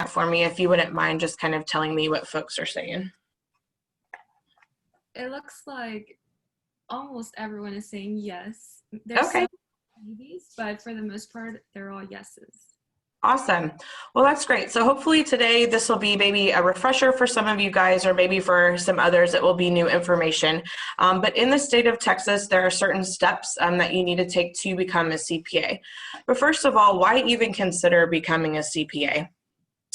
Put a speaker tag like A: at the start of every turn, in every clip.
A: for me, if you wouldn't mind just kind of telling me what folks are saying.
B: It looks like almost everyone is saying yes. There's
A: Okay.
B: some maybes, but for the most part, they're all yeses.
A: Awesome. Well, that's great. So hopefully today this will be maybe a refresher for some of you guys, or maybe for some others it will be new information. But in the state of Texas, there are certain steps that you need to take to become a CPA. But first of all, why even consider becoming a CPA?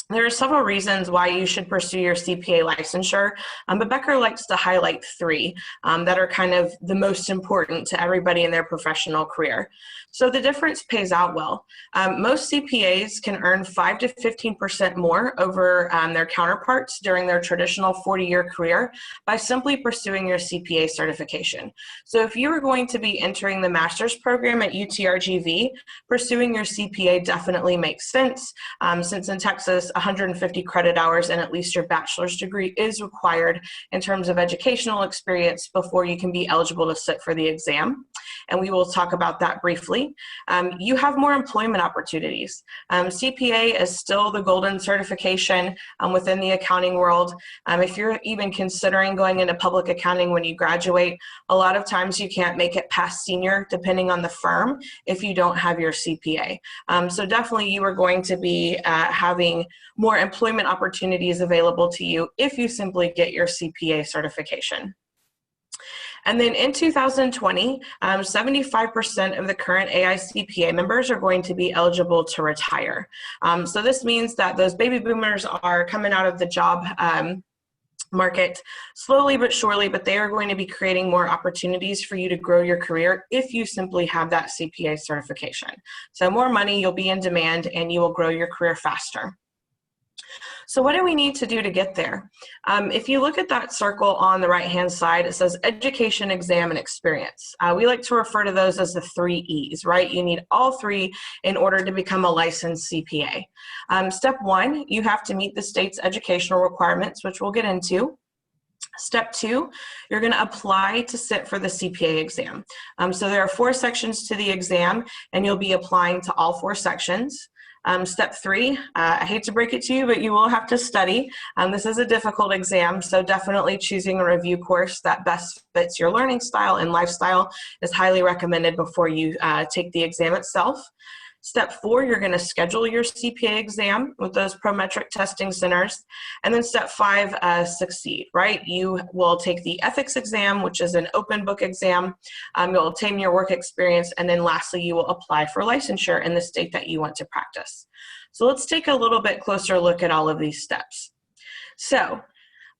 A: There are several reasons why you should pursue your CPA licensure, but Becker likes to highlight three that are kind of the most important to everybody in their professional career. So the difference pays out well. Most CPAs can earn 5 to 15% more over their counterparts during their traditional 40-year career by simply pursuing your CPA certification. So if you are going to be entering the master's program at UTRGV, pursuing your CPA definitely makes sense, since in Texas, 150 credit hours and at least your bachelor's degree is required in terms of educational experience before you can be eligible to sit for the exam. And we will talk about that briefly. You have more employment opportunities. CPA is still the golden certification within the accounting world. If you're even considering going into public accounting when you graduate, a lot of times you can't make it past senior depending on the firm if you don't have your CPA. So definitely you are going to be having more employment opportunities available to you if you simply get your CPA certification. And then in 2020, 75% of the current AICPA members are going to be eligible to retire. So this means that those baby boomers are coming out of the job market slowly but surely, but they are going to be creating more opportunities for you to grow your career if you simply have that CPA certification. So more money, you'll be in demand, and you will grow your career faster. So what do we need to do to get there? If you look at that circle on the right-hand side, it says education, exam, and experience. We like to refer to those as the 3 E's, right? You need all 3 in order to become a licensed CPA. Step 1, you have to meet the state's educational requirements, which we'll get into. Step 2, you're going to apply to sit for the CPA exam. So there are 4 sections to the exam, and you'll be applying to all 4 sections. Step 3, I hate to break it to you, but you will have to study. This is a difficult exam, so definitely choosing a review course that best fits your learning style and lifestyle is highly recommended before you take the exam itself. Step 4, you're going to schedule your CPA exam with those Prometric testing centers. And then step 5, succeed, right? You will take the ethics exam, which is an open book exam. You'll obtain your work experience. And then lastly, you will apply for licensure in the state that you want to practice. So let's take a little bit closer look at all of these steps. So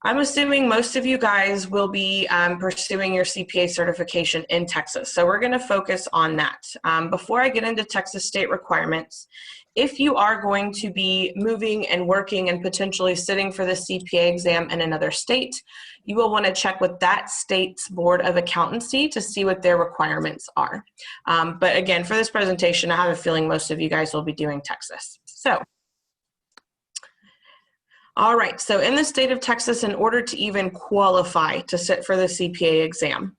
A: I'm assuming most of you guys will be pursuing your CPA certification in Texas. So we're going to focus on that. Before I get into Texas state requirements, if you are going to be moving and working and potentially sitting for the CPA exam in another state, you will want to check with that state's Board of Accountancy to see what their requirements are. But again, for this presentation, I have a feeling most of you guys will be doing Texas. So. All right, so in the state of Texas, in order to even qualify to sit for the CPA exam,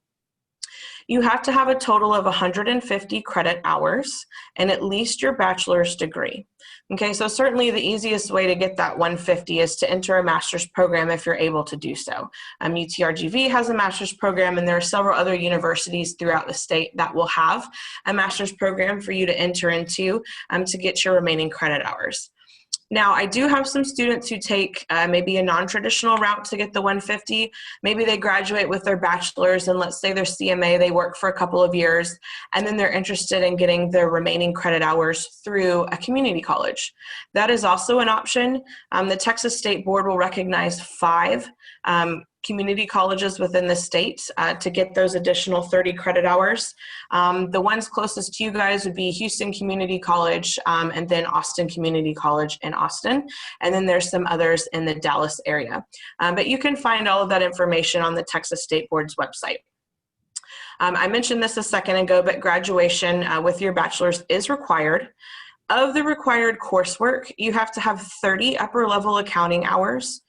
A: you have to have a total of 150 credit hours and at least your bachelor's degree. Okay, so certainly the easiest way to get that 150 is to enter a master's program if you're able to do so. UTRGV has a master's program, and there are several other universities throughout the state that will have a master's program for you to enter into to get your remaining credit hours. Now, I do have some students who take maybe a non-traditional route to get the 150. Maybe they graduate with their bachelor's, and let's say their CMA, they work for a couple of years, and then they're interested in getting their remaining credit hours through a community college. That is also an option. The Texas State Board will recognize 5 community colleges within the state to get those additional 30 credit hours. The ones closest to you guys would be Houston Community College and then Austin Community College in Austin. And then there's some others in the Dallas area. But you can find all of that information on the Texas State Board's website. I mentioned this a second ago, but graduation with your bachelor's is required. Of the required coursework, you have to have 30 upper level accounting hours,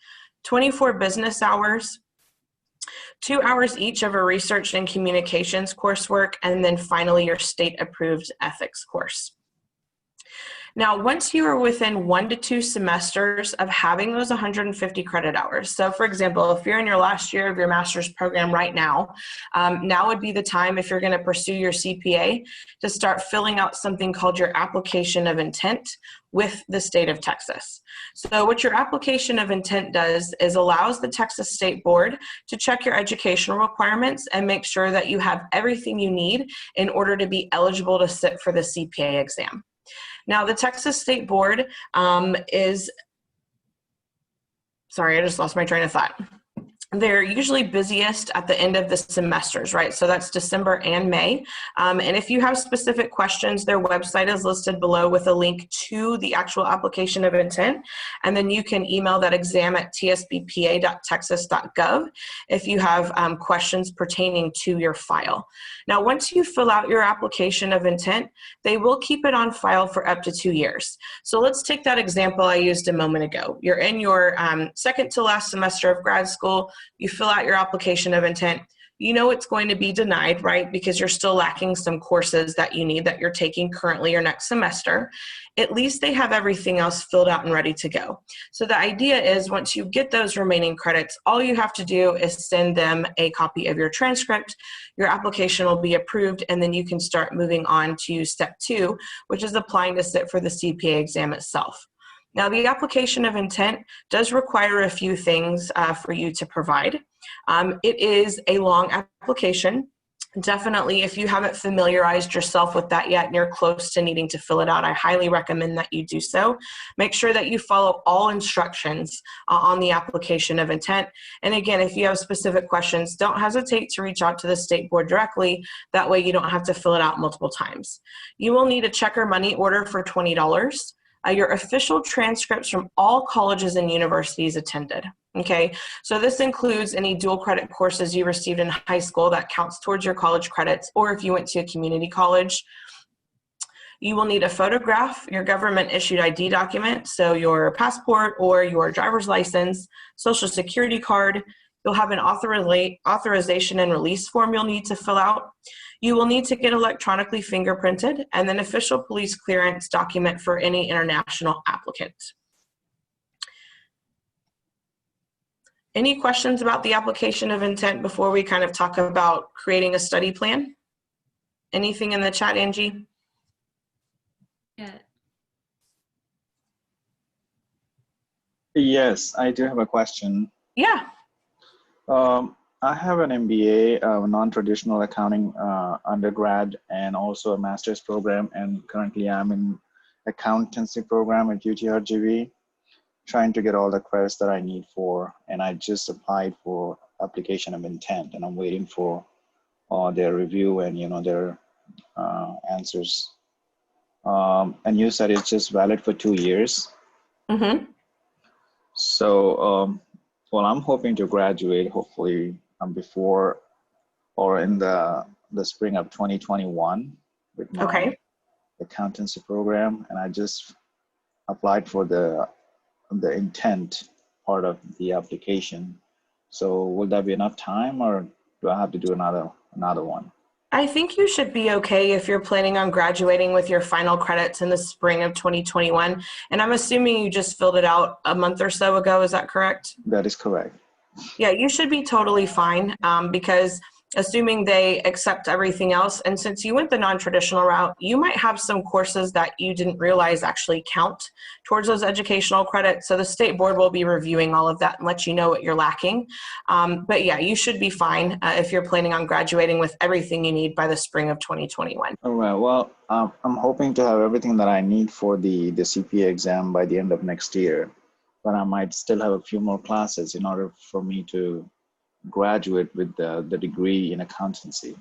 A: 24 business hours, 2 hours each of a research and communications coursework, and then finally your state approved ethics course. Now, once you are within 1 to 2 semesters of having those 150 credit hours, so for example, if you're in your last year of your master's program right now, now would be the time, if you're going to pursue your CPA, to start filling out something called your application of intent with the state of Texas. So what your application of intent does is allows the Texas State Board to check your educational requirements and make sure that you have everything you need in order to be eligible to sit for the CPA exam. Now, the Texas State Board sorry, I just lost my train of thought. They're usually busiest at the end of the semesters, right? So that's December and May. And if you have specific questions, their website is listed below with a link to the actual application of intent. And then you can email that exam at tsbpa.texas.gov if you have questions pertaining to your file. Now, once you fill out your application of intent, they will keep it on file for up to 2 years. So let's take that example I used a moment ago. You're in your second to last semester of grad school. You fill out your application of intent. You know it's going to be denied, right? Because you're still lacking some courses that you need that you're taking currently or next semester. At least they have everything else filled out and ready to go. So the idea is once you get those remaining credits, all you have to do is send them a copy of your transcript. Your application will be approved, and then you can start moving on to step 2, which is applying to sit for the CPA exam itself. Now, the application of intent does require a few things for you to provide. It is a long application. Definitely, if you haven't familiarized yourself with that yet and you're close to needing to fill it out, I highly recommend that you do so. Make sure that you follow all instructions on the application of intent. And again, if you have specific questions, don't hesitate to reach out to the state board directly. That way you don't have to fill it out multiple times. You will need a check or money order for $20. Your official transcripts from all colleges and universities attended. Okay, so this includes any dual credit courses you received in high school that counts towards your college credits, or if you went to a community college. You will need a photograph, your government issued ID document, so your passport or your driver's license, social security card. You'll have an authorization and release form you'll need to fill out. You will need to get electronically fingerprinted, and then official police clearance document for any international applicant. Any questions about the application of intent before we kind of talk about creating a study plan? Anything in the chat, Angie?
B: Yeah.
C: Yes, I do have a question.
A: Yeah.
C: I have an MBA, non-traditional accounting undergrad, and also a master's program. And currently I'm in accountancy program at UTRGV, trying to get all the credits that I need for. And I just applied for application of intent, and I'm waiting for their review and their answers. And you said it's just valid for 2 years.
A: Mm-hmm.
C: So, well, I'm hoping to graduate hopefully before or in the spring of 2021 with my accountancy program, and I just applied for the intent part of the application. So will that be enough time, or do I have to do another one?
A: I think you should be okay if you're planning on graduating with your final credits in the spring of 2021. And I'm assuming you just filled it out a month or so ago. Is that correct?
C: That is correct.
A: Yeah, you should be totally fine because assuming they accept everything else, and since you went the non-traditional route, you might have some courses that you didn't realize actually count towards those educational credits. So the state board will be reviewing all of that and let you know what you're lacking. But yeah, you should be fine if you're planning on graduating with everything you need by the spring of 2021.
C: All right. Well, I'm hoping to have everything that I need for the CPA exam by the end of next year, but I might still have a few more classes in order for me to graduate with the degree in accountancy.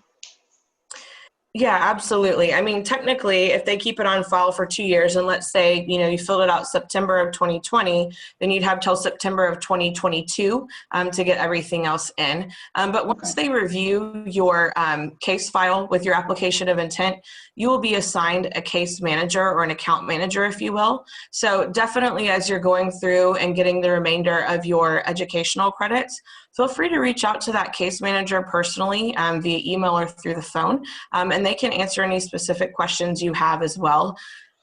A: Yeah, absolutely. I mean, technically, if they keep it on file for 2 years, and let's say, you filled it out September of 2020, then you'd have till September of 2022 to get everything else in. But once they review your case file with your application of intent, you will be assigned a case manager or an account manager, if you will. So definitely as you're going through and getting the remainder of your educational credits, feel free to reach out to that case manager personally via email or through the phone, and they can answer any specific questions you have as well.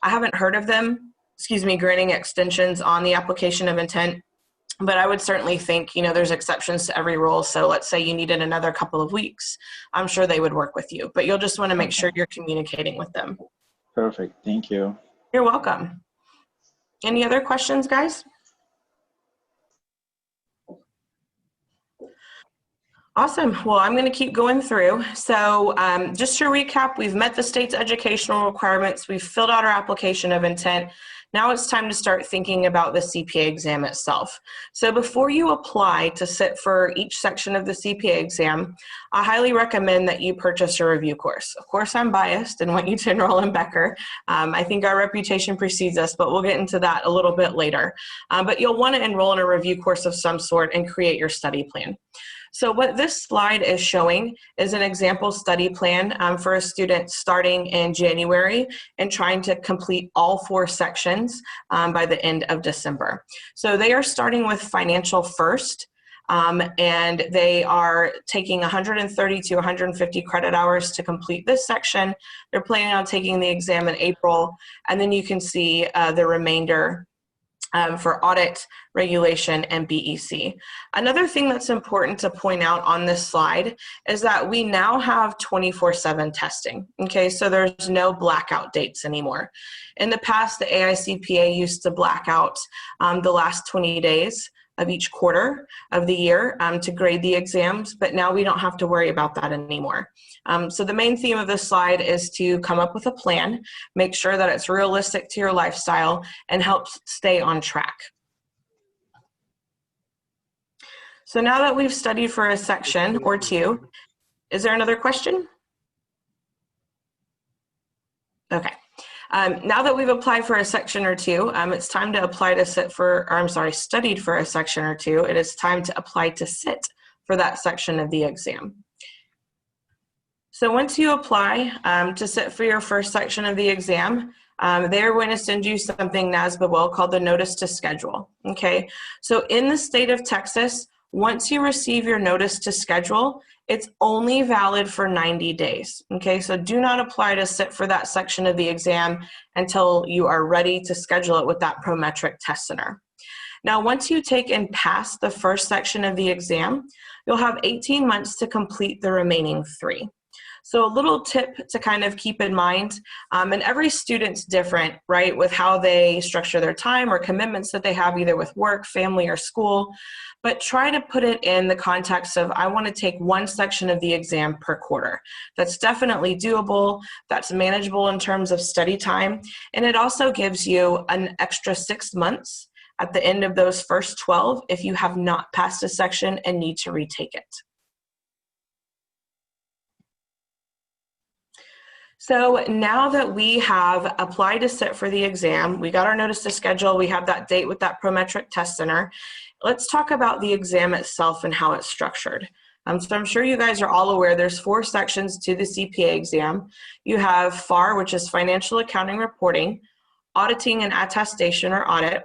A: I haven't heard of them, granting extensions on the application of intent. But I would certainly think, there's exceptions to every rule. So let's say you needed another couple of weeks. I'm sure they would work with you, but you'll just want to make sure you're communicating with them.
C: Perfect. Thank you.
A: You're welcome. Any other questions, guys? Awesome. Well, I'm going to keep going through. So just to recap, we've met the state's educational requirements. We've filled out our application of intent. Now it's time to start thinking about the CPA exam itself. So before you apply to sit for each section of the CPA exam, I highly recommend that you purchase a review course. Of course, I'm biased and want you to enroll in Becker. I think our reputation precedes us, but we'll get into that a little bit later. But you'll want to enroll in a review course of some sort and create your study plan. So what this slide is showing is an example study plan for a student starting in January and trying to complete all 4 sections by the end of December. So they are starting with financial first, and they are taking 130 to 150 credit hours to complete this section. They're planning on taking the exam in April, and then you can see the remainder for audit, regulation, and BEC. Another thing that's important to point out on this slide is that we now have 24/7 testing. Okay, so there's no blackout dates anymore. In the past, the AICPA used to black out the last 20 days of each quarter of the year to grade the exams, but now we don't have to worry about that anymore. So the main theme of this slide is to come up with a plan, make sure that it's realistic to your lifestyle, and helps stay on track. So now that we've studied for a section or 2, is there another question? Okay. Now that we've applied for a section or 2, it's time to apply to sit for, studied for a section or 2. It is time to apply to sit for that section of the exam. So once you apply to sit for your first section of the exam, they're going to send you something NASBA will called the notice to schedule. Okay, so in the state of Texas, once you receive your notice to schedule, it's only valid for 90 days. Okay, so do not apply to sit for that section of the exam until you are ready to schedule it with that Prometric test center. Now, once you take and pass the first section of the exam, you'll have 18 months to complete the remaining 3. So a little tip to kind of keep in mind, and every student's different, right, with how they structure their time or commitments that they have either with work, family, or school, but try to put it in the context of I want to take 1 section of the exam per quarter. That's definitely doable, that's manageable in terms of study time, and it also gives you an extra 6 months at the end of those first 12 if you have not passed a section and need to retake it. So now that we have applied to sit for the exam, we got our notice to schedule, we have that date with that Prometric test center, let's talk about the exam itself and how it's structured. So I'm sure you guys are all aware there's 4 sections to the CPA exam. You have FAR, which is Financial Accounting Reporting, Auditing and Attestation or Audit,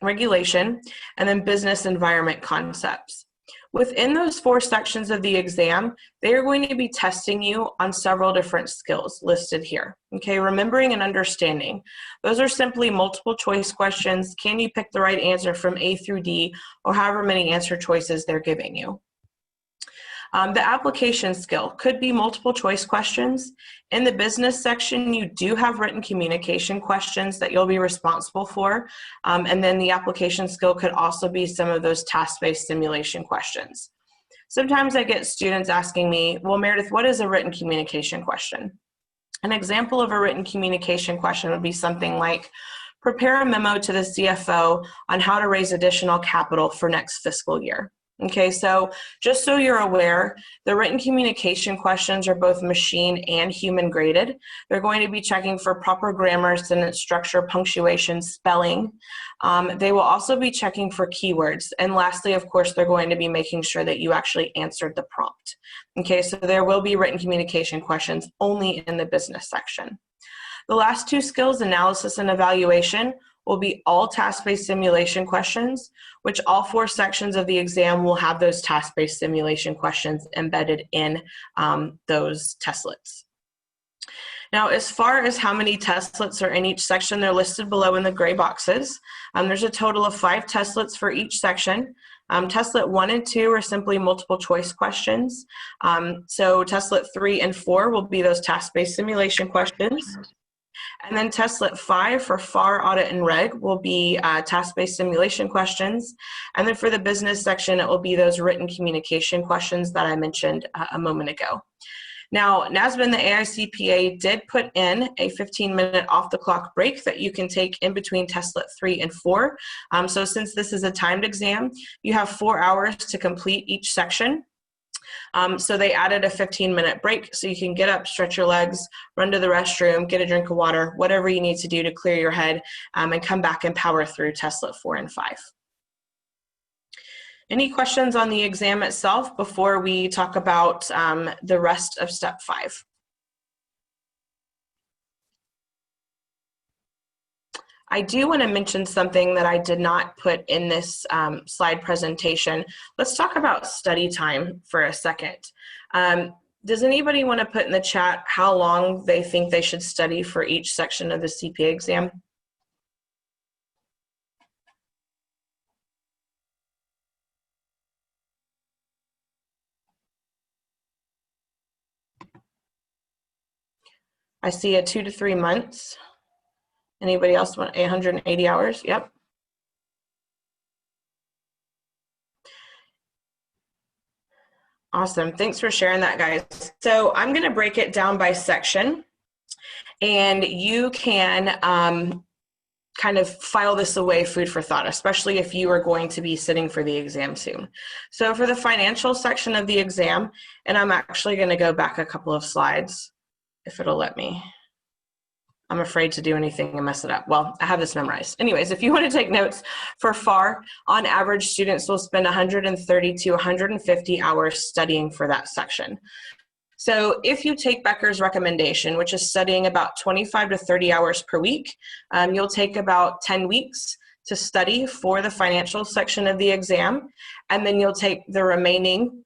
A: Regulation, and then Business Environment Concepts. Within those 4 sections of the exam, they are going to be testing you on several different skills listed here. Okay, remembering and understanding. Those are simply multiple choice questions. Can you pick the right answer from A through D, or however many answer choices they're giving you? The application skill could be multiple choice questions. In the business section, you do have written communication questions that you'll be responsible for. And then the application skill could also be some of those task-based simulation questions. Sometimes I get students asking me, well, Meredith, what is a written communication question? An example of a written communication question would be something like, prepare a memo to the CFO on how to raise additional capital for next fiscal year. Okay, so just so you're aware, the written communication questions are both machine and human graded. They're going to be checking for proper grammar, sentence structure, punctuation, spelling. They will also be checking for keywords. And lastly, of course, they're going to be making sure that you actually answered the prompt. Okay, so there will be written communication questions only in the business section. The last 2 skills, analysis and evaluation, will be all task-based simulation questions, which all 4 sections of the exam will have those task-based simulation questions embedded in those testlets. Now, as far as how many testlets are in each section, they're listed below in the gray boxes. There's a total of 5 testlets for each section. Testlet 1 and 2 are simply multiple choice questions. So testlet 3 and 4 will be those task-based simulation questions. And then testlet 5 for FAR, audit, and reg will be task-based simulation questions. And then for the business section, it will be those written communication questions that I mentioned a moment ago. Now, NASBA and the AICPA did put in a 15-minute off-the-clock break that you can take in between testlet 3 and 4. So since this is a timed exam, you have 4 hours to complete each section. So they added a 15-minute break so you can get up, stretch your legs, run to the restroom, get a drink of water, whatever you need to do to clear your head, and come back and power through testlet 4 and 5. Any questions on the exam itself before we talk about the rest of step 5? I do want to mention something that I did not put in this slide presentation. Let's talk about study time for a second. Does anybody want to put in the chat how long they think they should study for each section of the CPA exam? I see a 2 to 3 months. Anybody else want 180 hours? Yep. Awesome. Thanks for sharing that, guys. So I'm going to break it down by section, and you can kind of file this away, food for thought, especially if you are going to be sitting for the exam soon. So for the financial section of the exam, and I'm actually going to go back a couple of slides if it'll let me. I'm afraid to do anything and mess it up. Well, I have this memorized. Anyways, if you want to take notes, for FAR, on average, students will spend 130 to 150 hours studying for that section. So if you take Becker's recommendation, which is studying about 25 to 30 hours per week, you'll take about 10 weeks to study for the financial section of the exam, and then you'll take the remaining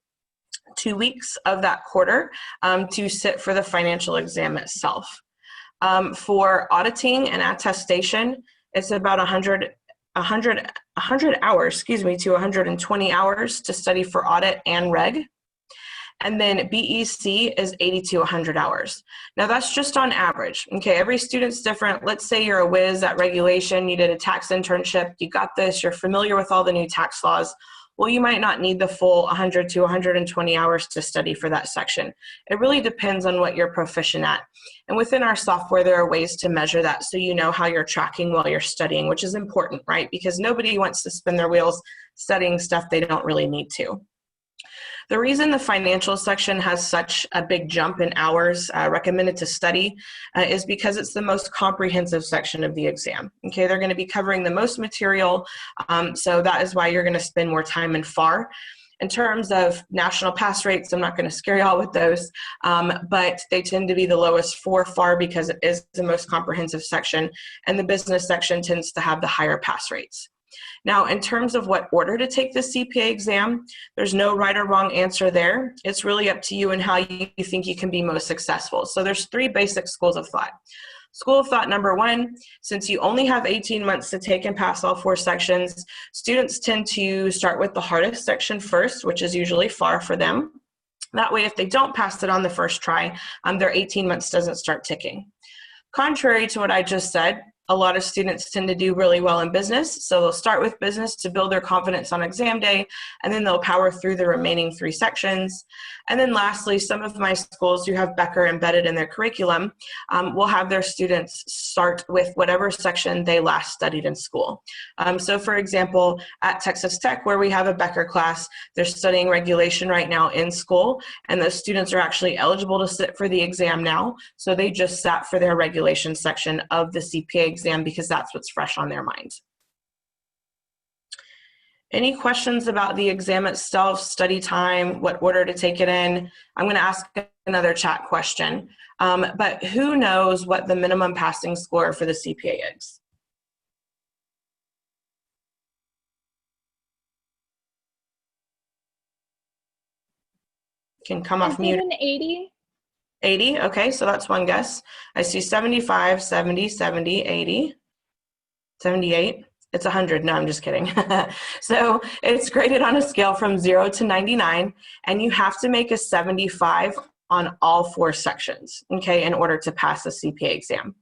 A: 2 weeks of that quarter to sit for the financial exam itself. For auditing and attestation, it's about 100 hours, to 120 hours to study for audit and reg. And then BEC is 80 to 100 hours. Now that's just on average. Okay, every student's different. Let's say you're a whiz at regulation, you did a tax internship, you got this, you're familiar with all the new tax laws. Well, you might not need the full 100 to 120 hours to study for that section. It really depends on what you're proficient at. And within our software, there are ways to measure that so you know how you're tracking while you're studying, which is important, right? Because nobody wants to spin their wheels studying stuff they don't really need to. The reason the financial section has such a big jump in hours recommended to study is because it's the most comprehensive section of the exam. Okay, they're going to be covering the most material, so that is why you're going to spend more time in FAR. In terms of national pass rates, I'm not going to scare y'all with those, but they tend to be the lowest for FAR because it is the most comprehensive section, and the business section tends to have the higher pass rates. Now, in terms of what order to take the CPA exam, there's no right or wrong answer there. It's really up to you and how you think you can be most successful. So there's 3 basic schools of thought. School of thought number 1, since you only have 18 months to take and pass all 4 sections, students tend to start with the hardest section first, which is usually FAR for them. That way, if they don't pass it on the first try, their 18 months doesn't start ticking. Contrary to what I just said, a lot of students tend to do really well in business, so they'll start with business to build their confidence on exam day, and then they'll power through the remaining 3 sections. And then lastly, some of my schools who have Becker embedded in their curriculum will have their students start with whatever section they last studied in school. So for example, at Texas Tech, where we have a Becker class, they're studying regulation right now in school, and those students are actually eligible to sit for the exam now, so they just sat for their regulation section of the CPA exam because that's what's fresh on their mind. Any questions about the exam itself, study time, what order to take it in? I'm going to ask another chat question, but who knows what the minimum passing score for the CPA is? Can come off mute.
D: Is it an 80?
A: 80, okay, so that's one guess. I see 75, 70, 70, 80, 78. It's 100. No, I'm just kidding. So it's graded on a scale from 0 to 99, and you have to make a 75 on all 4 sections, okay, in order to pass the CPA exam.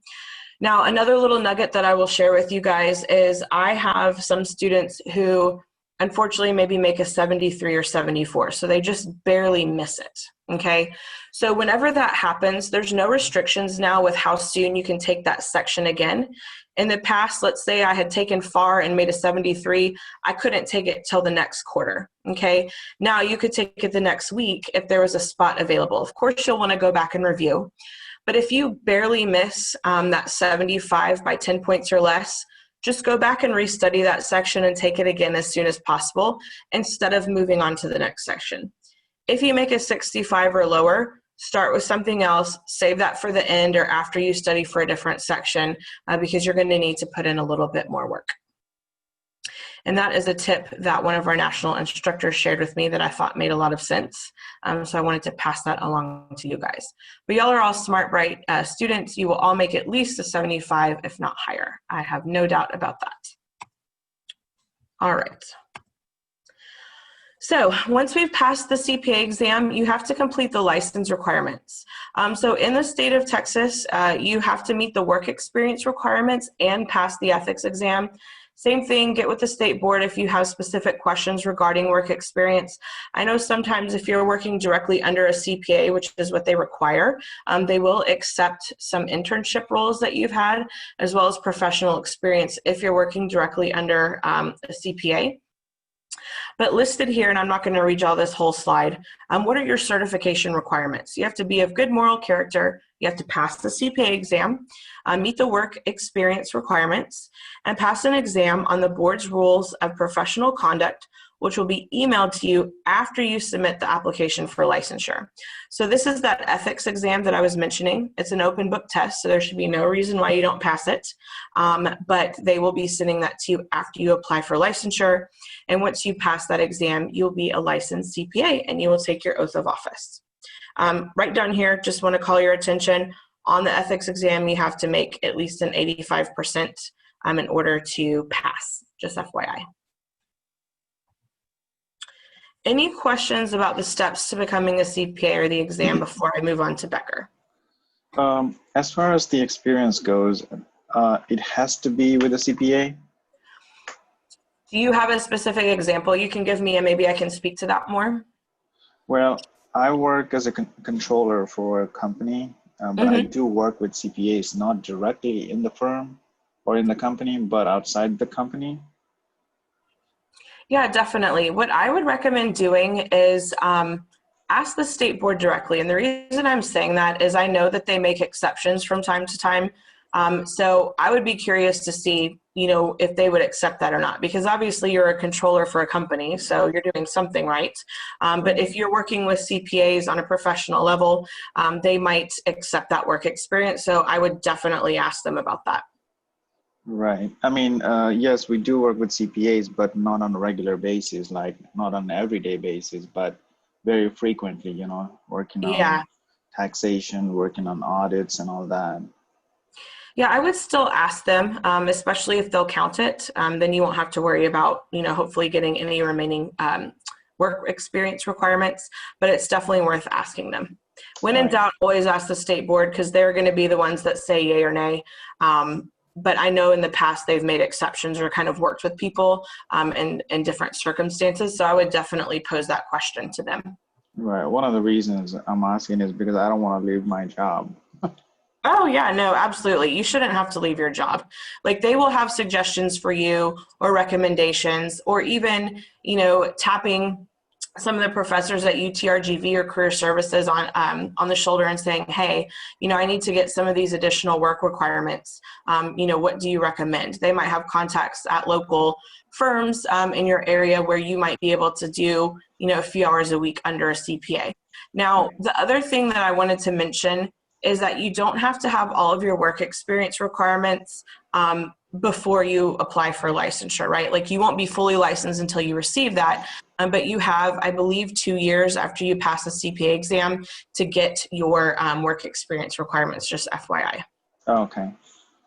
A: Now, another little nugget that I will share with you guys is I have some students who unfortunately maybe make a 73 or 74, so they just barely miss it, okay? So whenever that happens, there's no restrictions now with how soon you can take that section again. In the past, let's say I had taken FAR and made a 73, I couldn't take it till the next quarter, okay? Now you could take it the next week if there was a spot available. Of course, you'll wanna go back and review, but if you barely miss that 75 by 10 points or less, just go back and restudy that section and take it again as soon as possible instead of moving on to the next section. If you make a 65 or lower, start with something else, save that for the end or after you study for a different section because you're going to need to put in a little bit more work. And that is a tip that one of our national instructors shared with me that I thought made a lot of sense. So I wanted to pass that along to you guys. But y'all are all smart, bright students. You will all make at least a 75, if not higher. I have no doubt about that. All right. So once we've passed the CPA exam, you have to complete the license requirements. So in the state of Texas, you have to meet the work experience requirements and pass the ethics exam. Same thing, get with the state board if you have specific questions regarding work experience. I know sometimes if you're working directly under a CPA, which is what they require, they will accept some internship roles that you've had, as well as professional experience if you're working directly under a CPA. But listed here, and I'm not going to read y'all this whole slide, what are your certification requirements? You have to be of good moral character, you have to pass the CPA exam, meet the work experience requirements, and pass an exam on the board's rules of professional conduct, which will be emailed to you after you submit the application for licensure. So this is that ethics exam that I was mentioning. It's an open book test, so there should be no reason why you don't pass it, but they will be sending that to you after you apply for licensure. And once you pass that exam, you'll be a licensed CPA and you will take your oath of office. Right down here, just want to call your attention, on the ethics exam, you have to make at least an 85% in order to pass, just FYI. Any questions about the steps to becoming a CPA or the exam before I move on to Becker?
C: As far as the experience goes, it has to be with a CPA?
A: Do you have a specific example you can give me and maybe I can speak to that more?
C: Well, I work as a controller for a company, but I do work with CPAs, not directly in the firm or in the company, but outside the company.
A: Yeah, definitely. What I would recommend doing is ask the state board directly. And the reason I'm saying that is I know that they make exceptions from time to time. So I would be curious to see, you know, if they would accept that or not, because obviously you're a controller for a company, so you're doing something right. But if you're working with CPAs on a professional level, they might accept that work experience. So I would definitely ask them about that.
C: Right. I mean, yes, we do work with CPAs, but not on a regular basis, like not on an everyday basis, but very frequently, you know, working on taxation, working on audits and all that.
A: Yeah, I would still ask them, especially if they'll count it. Then you won't have to worry about, you know, hopefully getting any remaining work experience requirements, but it's definitely worth asking them. When in doubt, always ask the state board because they're going to be the ones that say yay or nay. But I know in the past they've made exceptions or kind of worked with people in different circumstances. So I would definitely pose that question to them.
C: Right. One of the reasons I'm asking is because I don't want to leave my job.
A: Oh yeah, no, absolutely. You shouldn't have to leave your job. Like they will have suggestions for you or recommendations or even, you know, tapping some of the professors at UTRGV or Career Services on the shoulder and saying, hey, you know, I need to get some of these additional work requirements. You know, what do you recommend? They might have contacts at local firms in your area where you might be able to do, you know, a few hours a week under a CPA. Now, the other thing that I wanted to mention is that you don't have to have all of your work experience requirements before you apply for licensure, right? Like you won't be fully licensed until you receive that, but you have, I believe, 2 years after you pass the CPA exam to get your work experience requirements, just FYI.
C: Okay.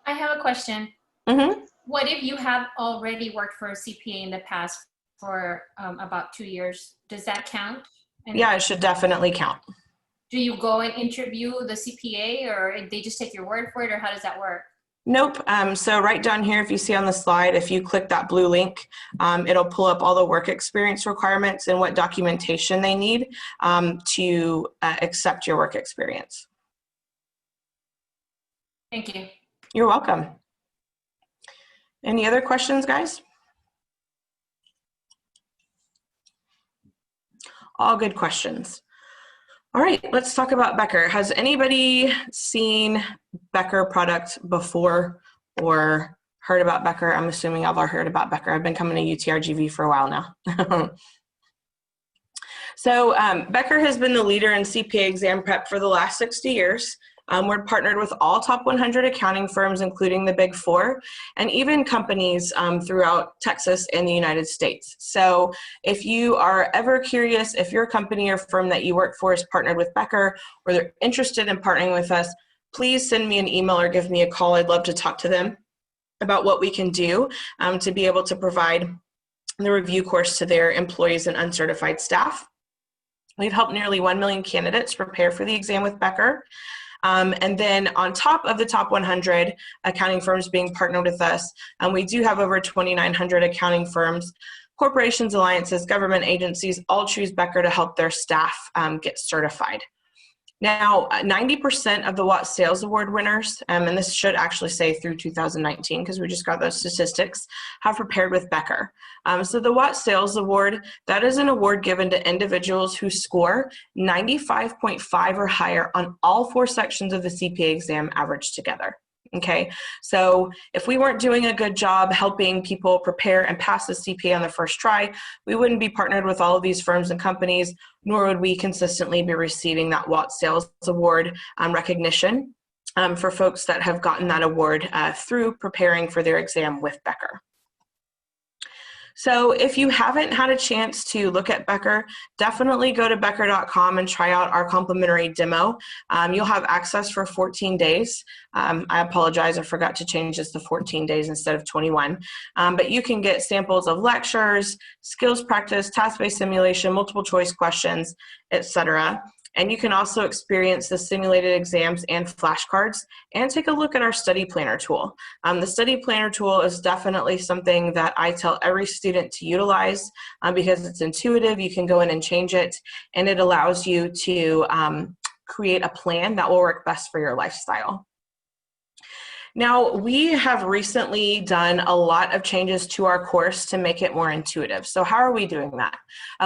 D: I have a question.
A: Mm-hmm.
D: What if you have already worked for a CPA in the past for about 2 years? Does that count? And
A: Yeah, it should definitely count.
D: do you go and interview the CPA, or they just take your word for it, or how does that work?
A: Nope. So right down here, if you see on the slide, if you click that blue link, it'll pull up all the work experience requirements and what documentation they need to accept your work experience.
D: Thank you.
A: You're welcome. Any other questions, guys? All good questions. All right, let's talk about Becker. Has anybody seen Becker product before or heard about Becker? I'm assuming y'all have heard about Becker. I've been coming to UTRGV for a while now. So Becker has been the leader in CPA exam prep for the last 60 years. We're partnered with all top 100 accounting firms, including the Big Four, and even companies throughout Texas and the United States. So if you are ever curious if your company or firm that you work for is partnered with Becker or they're interested in partnering with us, please send me an email or give me a call. I'd love to talk to them about what we can do to be able to provide the review course to their employees and uncertified staff. We've helped nearly 1 million candidates prepare for the exam with Becker. And then on top of the top 100 accounting firms being partnered with us, we do have over 2,900 accounting firms, corporations, alliances, government agencies, all choose Becker to help their staff get certified. Now, 90% of the WAT Sales Award winners, and this should actually say through 2019 because we just got those statistics, have prepared with Becker. So the WAT Sales Award, that is an award given to individuals who score 95.5 or higher on all 4 sections of the CPA exam averaged together. Okay, so if we weren't doing a good job helping people prepare and pass the CPA on the first try, we wouldn't be partnered with all of these firms and companies, nor would we consistently be receiving that WAT Sales Award recognition for folks that have gotten that award through preparing for their exam with Becker. So if you haven't had a chance to look at Becker, definitely go to becker.com and try out our complimentary demo. You'll have access for 14 days. I apologize, I forgot to change this to 14 days instead of 21. But you can get samples of lectures, skills practice, task-based simulation, multiple choice questions, etc. And you can also experience the simulated exams and flashcards and take a look at our study planner tool. The study planner tool is definitely something that I tell every student to utilize because it's intuitive. You can go in and change it, and it allows you to create a plan that will work best for your lifestyle. Now, we have recently done a lot of changes to our course to make it more intuitive. So how are we doing that?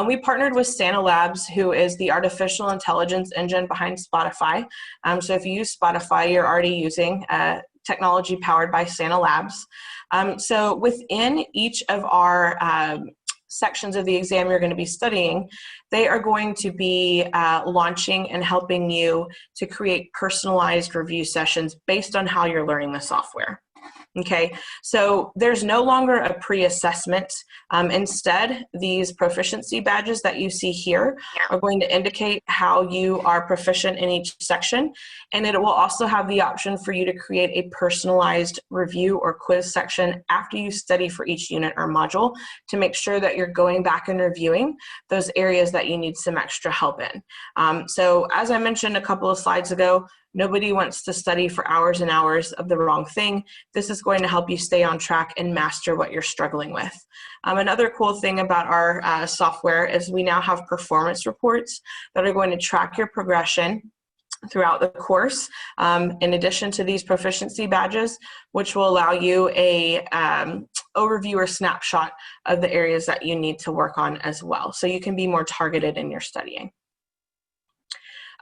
A: We partnered with Sana Labs, who is the artificial intelligence engine behind Spotify. So if you use Spotify, you're already using technology powered by Sana Labs. So within each of our sections of the exam you're going to be studying, they are going to be launching and helping you to create personalized review sessions based on how you're learning the software. Okay, so there's no longer a pre-assessment. Instead, these proficiency badges that you see here are going to indicate how you are proficient in each section, and it will also have the option for you to create a personalized review or quiz section after you study for each unit or module to make sure that you're going back and reviewing those areas that you need some extra help in. So as I mentioned a couple of slides ago, nobody wants to study for hours and hours of the wrong thing. This is going to help you stay on track and master what you're struggling with. Another cool thing about our software is we now have performance reports that are going to track your progression throughout the course, in addition to these proficiency badges, which will allow you a overview or snapshot of the areas that you need to work on as well. So you can be more targeted in your studying.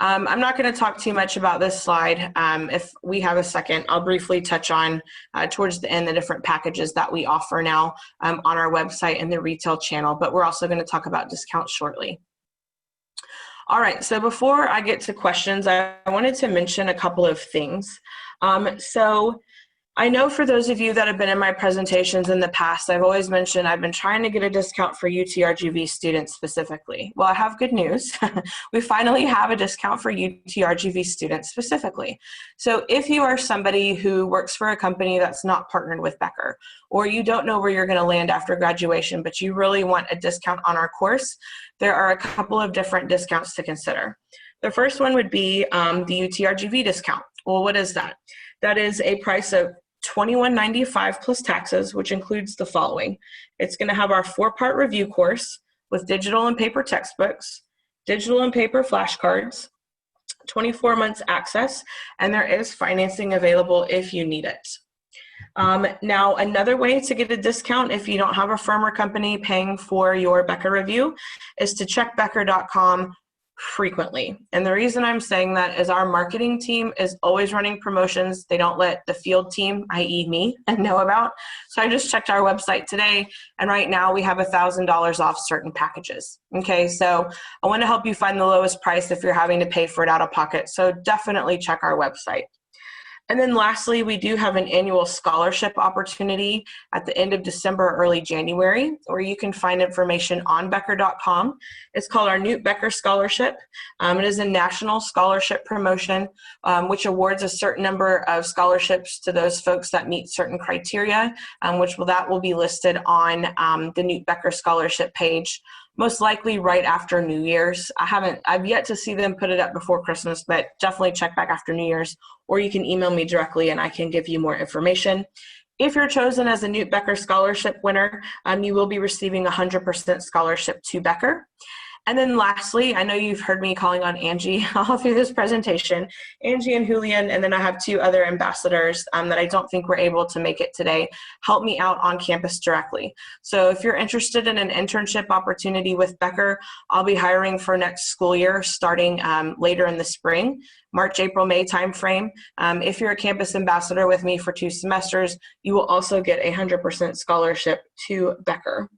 A: I'm not going to talk too much about this slide. If we have a second, I'll briefly touch on towards the end the different packages that we offer now on our website and the retail channel, but we're also going to talk about discounts shortly. All right, so before I get to questions, I wanted to mention a couple of things. So I know for those of you that have been in my presentations in the past, I've always mentioned I've been trying to get a discount for UTRGV students specifically. Well, I have good news. We finally have a discount for UTRGV students specifically. So if you are somebody who works for a company that's not partnered with Becker, or you don't know where you're going to land after graduation, but you really want a discount on our course, there are a couple of different discounts to consider. The first one would be the UTRGV discount. Well, what is that? That is a price of $21.95 plus taxes, which includes the following. It's going to have our 4-part review course with digital and paper textbooks, digital and paper flashcards, 24 months access, and there is financing available if you need it. Now, another way to get a discount if you don't have a firm or company paying for your Becker review is to check Becker.com frequently. And the reason I'm saying that is our marketing team is always running promotions they don't let the field team, i.e. me, know about. So I just checked our website today, and right now we have $1,000 off certain packages. Okay, so I want to help you find the lowest price if you're having to pay for it out of pocket. So definitely check our website. And then lastly, we do have an annual scholarship opportunity at the end of December, early January, where you can find information on Becker.com. It's called our Newt Becker Scholarship. It is a national scholarship promotion, which awards a certain number of scholarships to those folks that meet certain criteria, that will be listed on the Newt Becker Scholarship page, most likely right after New Year's. I've yet to see them put it up before Christmas, but definitely check back after New Year's, or you can email me directly and I can give you more information. If you're chosen as a Newt Becker Scholarship winner, you will be receiving 100% scholarship to Becker. And then lastly, I know you've heard me calling on Angie all through this presentation, Angie and Julian, and then I have 2 other ambassadors that I don't think were able to make it today, help me out on campus directly. So if you're interested in an internship opportunity with Becker, I'll be hiring for next school year starting later in the spring, March, April, May timeframe. If you're a campus ambassador with me for 2 semesters, you will also get a 100% scholarship to Becker.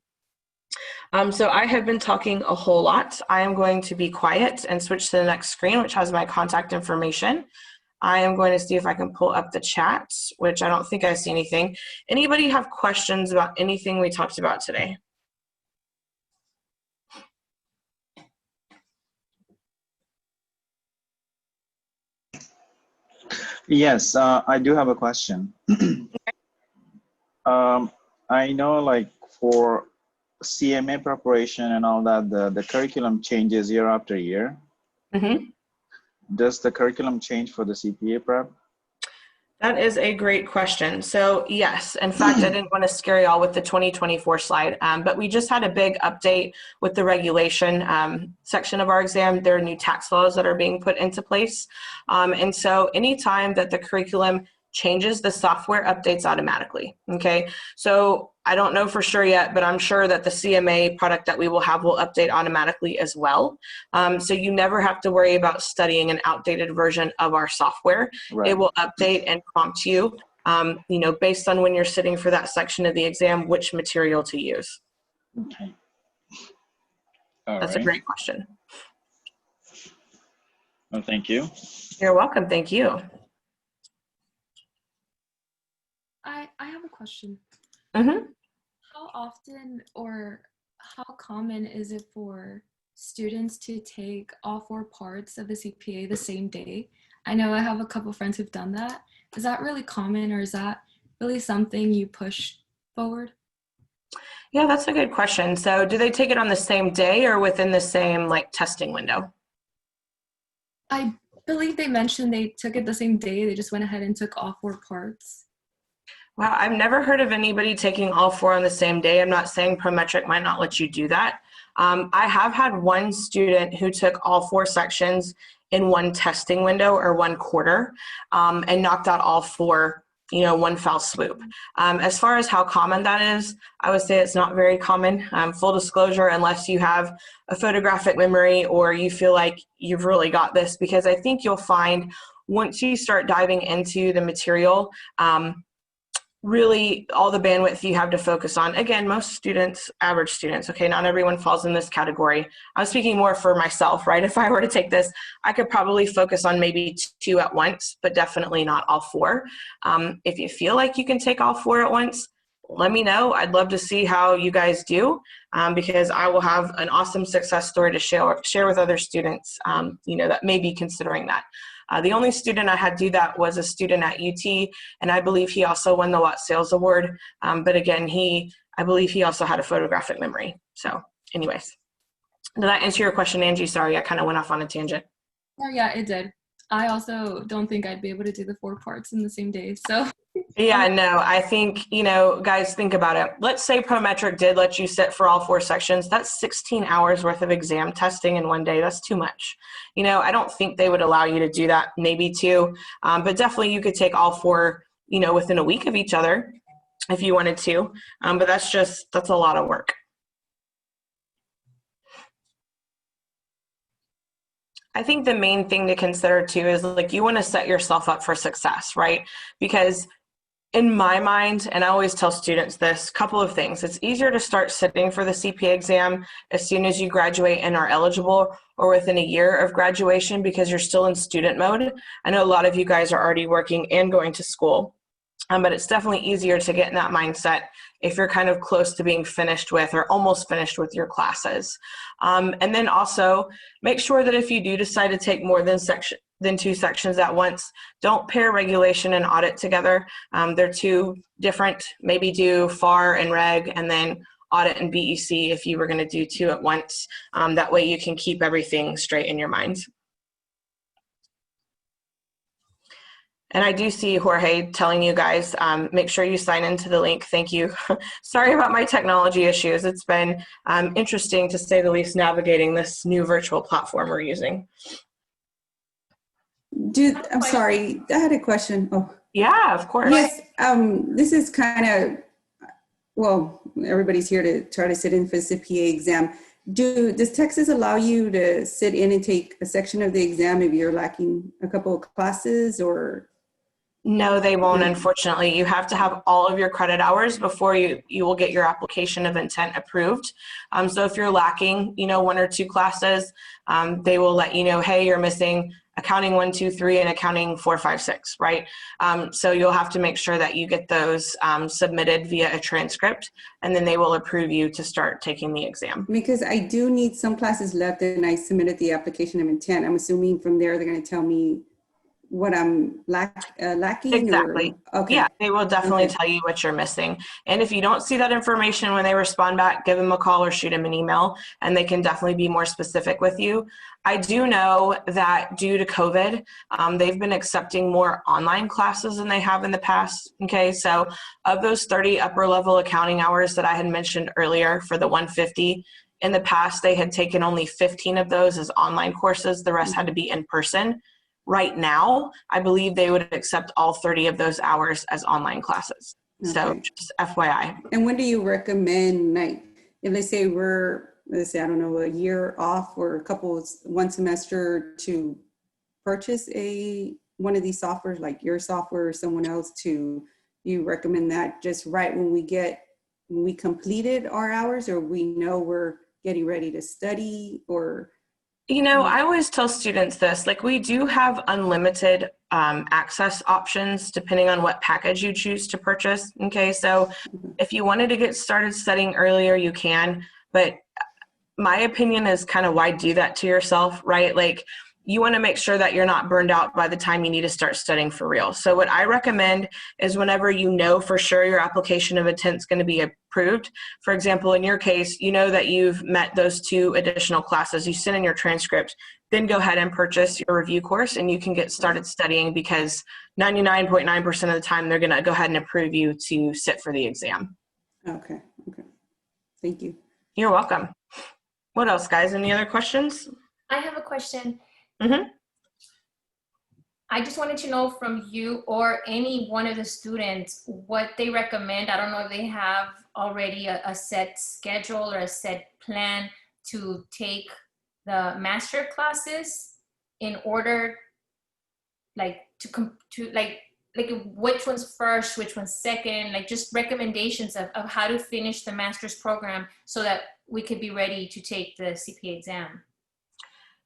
A: So I have been talking a whole lot. I am going to be quiet and switch to the next screen, which has my contact information. I am going to see if I can pull up the chat, which I don't think I see anything. Anybody have questions about anything we talked about today?
C: Yes, I do have a question. I know, like, for CMA preparation and all that, the curriculum changes year after year.
A: Mm-hmm.
C: Does the curriculum change for the CPA prep?
A: That is a great question. So yes, in fact, I didn't want to scare y'all with the 2024 slide, but we just had a big update with the regulation section of our exam. There are new tax laws that are being put into place. And so anytime that the curriculum changes, the software updates automatically, okay? So I don't know for sure yet, but I'm sure that the CMA product that we will have will update automatically as well. So you never have to worry about studying an outdated version of our software.
C: Right.
A: It will update and prompt you, based on when you're sitting for that section of the exam, which material to use.
C: Okay.
A: That's a great question.
C: Well, thank you.
A: You're welcome. Thank you.
B: I have a question.
A: Mm-hmm.
B: How often or how common is it for students to take all 4 parts of the CPA the same day? I know I have a couple friends who've done that. Is that really common, or is that really something you push forward?
A: Yeah, that's a good question. So do they take it on the same day or within the same testing window?
B: I believe they mentioned they took it the same day. They just went ahead and took all 4 parts.
A: Wow, I've never heard of anybody taking all 4 on the same day. I'm not saying Prometric might not let you do that. I have had one student who took all 4 sections in one testing window or one quarter and knocked out all 4, one fell swoop. As far as how common that is, I would say it's not very common. Full disclosure, unless you have a photographic memory or you feel like you've really got this, because I think you'll find once you start diving into the material, really all the bandwidth you have to focus on. Again, most students, average students, okay, not everyone falls in this category. I'm speaking more for myself, right? If I were to take this, I could probably focus on maybe 2 at once, but definitely not all 4. If you feel like you can take all 4 at once, let me know. I'd love to see how you guys do, because I will have an awesome success story to share with other students, that may be considering that. The only student I had do that was a student at UT, and I believe he also won the Watt Sales Award. But again, I believe he also had a photographic memory. So anyways, did that answer your question, Angie? Sorry, I kind of went off on a tangent.
B: Oh yeah, it did. I also don't think I'd be able to do the 4 parts in the same day. So
A: Yeah, no, I think, guys, think about it. Let's say Prometric did let you sit for all 4 sections. That's 16 hours worth of exam testing in one day. That's too much. I don't think they would allow you to do that, maybe 2, but definitely you could take all 4, within a week of each other if you wanted to. But that's a lot of work. I think the main thing to consider too is you want to set yourself up for success, right? Because in my mind, and I always tell students this, couple of things. It's easier to start sitting for the CPA exam as soon as you graduate and are eligible, or within a year of graduation, because you're still in student mode. I know a lot of you guys are already working and going to school, but it's definitely easier to get in that mindset if you're kind of close to being finished with or almost finished with your classes. And then also make sure that if you do decide to take more than 2 sections at once, don't pair regulation and audit together. They're 2 different. Maybe do FAR and reg, and then audit and BEC if you were going to do 2 at once. That way you can keep everything straight in your mind. And I do see Jorge telling you guys, make sure you sign into the link. Thank you. Sorry about my technology issues. It's been interesting, to say the least, navigating this new virtual platform we're using.
E: I'm sorry, I had a question. Oh,
A: yeah, of course.
E: Yes, this is kind of, well, everybody's here to try to sit in for the CPA exam. Does Texas allow you to sit in and take a section of the exam if you're lacking a couple of classes, or?
A: No, they won't, unfortunately. You have to have all of your credit hours before you will get your application of intent approved. So if you're lacking, 1 or 2 classes, they will let you know, hey, you're missing accounting 1, 2, 3 and accounting 4, 5, 6, right? So you'll have to make sure that you get those submitted via a transcript, and then they will approve you to start taking the exam.
E: Because I do need some classes left, and I submitted the application of intent. I'm assuming from there they're going to tell me what I'm lacking?
A: Exactly.
E: Or, okay.
A: Yeah, they will definitely tell you what you're missing. And if you don't see that information when they respond back, give them a call or shoot them an email, and they can definitely be more specific with you. I do know that due to COVID, they've been accepting more online classes than they have in the past. Okay, so of those 30 upper level accounting hours that I had mentioned earlier for the 150, in the past they had taken only 15 of those as online courses. The rest had to be in person. Right now, I believe they would accept all 30 of those hours as online classes. Okay. So just FYI.
E: And when do you recommend, like, if let's say I don't know, a year off or one semester, to purchase one of these softwares, like your software or someone else, you recommend that just right when we completed our hours, or we know we're getting ready to study, or?
A: I always tell students this, we do have unlimited access options depending on what package you choose to purchase. Okay, so if you wanted to get started studying earlier, you can, but my opinion is kind of, why do that to yourself, right? You want to make sure that you're not burned out by the time you need to start studying for real. So what I recommend is whenever you know for sure your application of intent is going to be approved. For example, in your case, you know that you've met those 2 additional classes. You send in your transcript, then go ahead and purchase your review course, and you can get started studying, because 99.9% of the time they're going to go ahead and approve you to sit for the exam.
E: Okay. Thank you.
A: You're welcome. What else, guys? Any other questions?
D: I have a question.
A: Mm-hmm.
D: I just wanted to know from you or any one of the students what they recommend. I don't know if they have already a set schedule or a set plan to take the master classes in order, like which one's first, which one's second, like just recommendations of how to finish the master's program so that we could be ready to take the CPA exam?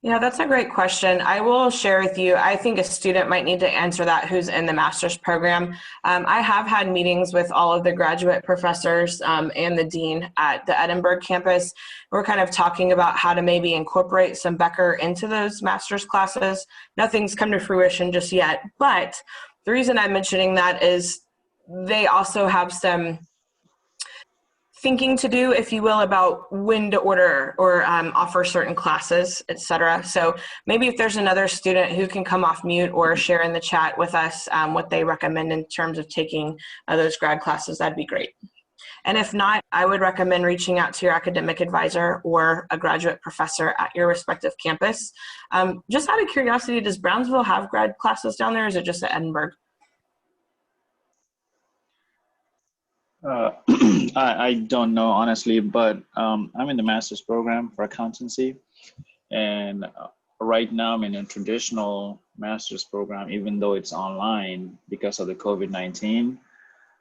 A: Yeah, that's a great question. I will share with you. I think a student might need to answer that who's in the master's program. I have had meetings with all of the graduate professors and the dean at the Edinburgh campus. We're kind of talking about how to maybe incorporate some Becker into those master's classes. Nothing's come to fruition just yet, but the reason I'm mentioning that is they also have some thinking to do, if you will, about when to order or offer certain classes, etc. So maybe if there's another student who can come off mute or share in the chat with us what they recommend in terms of taking those grad classes, that'd be great. And if not, I would recommend reaching out to your academic advisor or a graduate professor at your respective campus. Just out of curiosity, does Brownsville have grad classes down there, or is it just at Edinburgh?
C: I don't know honestly, but I'm in the master's program for accountancy, and right now I'm in a traditional master's program, even though it's online because of the COVID-19.